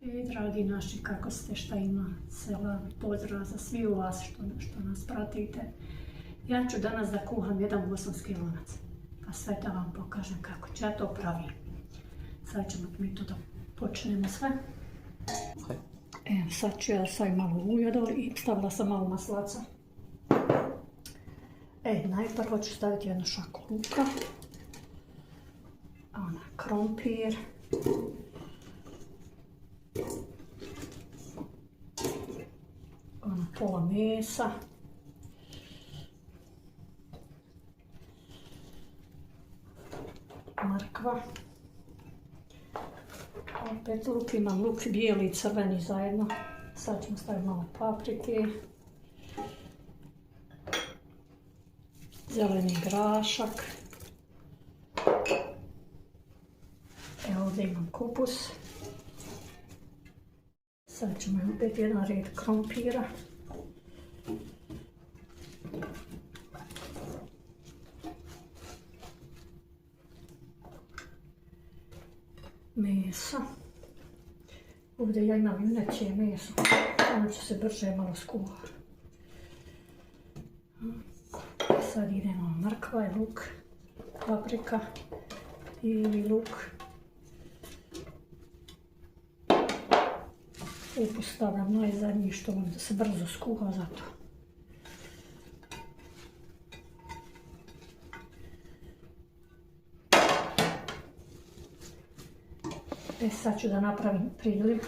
Dragi naši, kako ste, šta ima, selam, pozdrav za svi u vas što nas pratite. Ja ću danas da kuham jedan bosanski lonac, pa sve da vam pokažem kako ću ja to pravim. Sad ćemo mi to da počnemo sve. Sad ću ja staviti malo ulja dole i stavila sam malo maslaca. Najprvo ću staviti jednu šaku luka, krompir, pola mesa, mrkva, opet luk, imam luk bijeli i crveni zajedno, sad ćemo staviti malo paprike, zeleni grašak, ovdje imam kupus, sad ćemo opet jedan red krompira, meso, ovdje ja imam juneće meso, ono će se brže malo skuhati. Sad idemo mrkva i luk, paprika ili luk. Kupus stavljam najzadnji što da se brzo skuha zato. Sad ću da napravim priliv.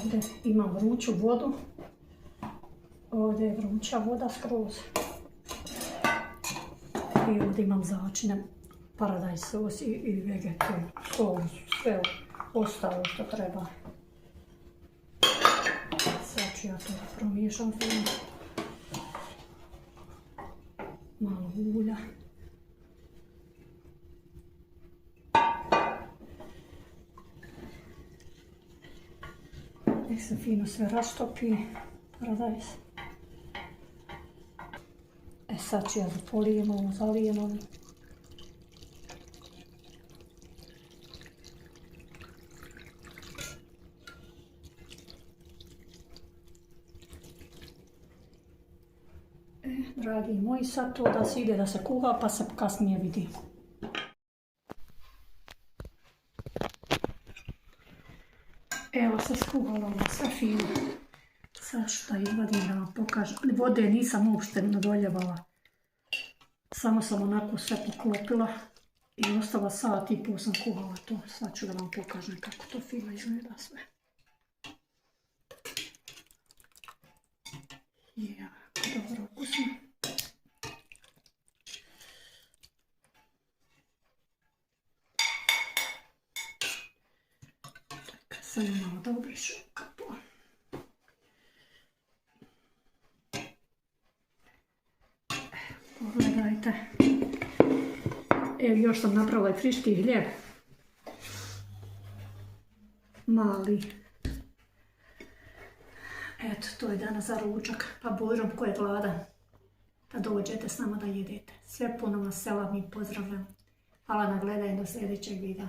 Ovdje imam vruću vodu. Ovdje je vruća voda skroz. I ovdje imam začine, paradajz sos i vegetu, sol, sve ostalo što treba. Sad ću ja to promiješam fino. Malo ulja. Nek se fino sve rastopi, paradajz. Sad ću ja da polijem ovo, zalijem ovo. Dragi moji, sad to da se ide da se kuha pa se kasnije vidi. Evo se skuhalo ovo sve fino. Sad ću da izvadim da vam pokažem. Vode nisam uopšte nadoljevala. Samo sam onako sve poklopila i ostala sat i pol sam kuhala to. Sad ću da vam pokažem kako to fino izgleda sve. Jako dobro ukusno. Čekaj, sam malo da obrišem kapu. Pogledajte. Evo još sam napravila i friški hljeb. Mali. Eto, to je danas za ručak. Pa Božom ko je gladan, da dođete s nama da jedete. Sve puno vas selam i pozdravljam. Hvala na gledanju, do sljedećeg videa.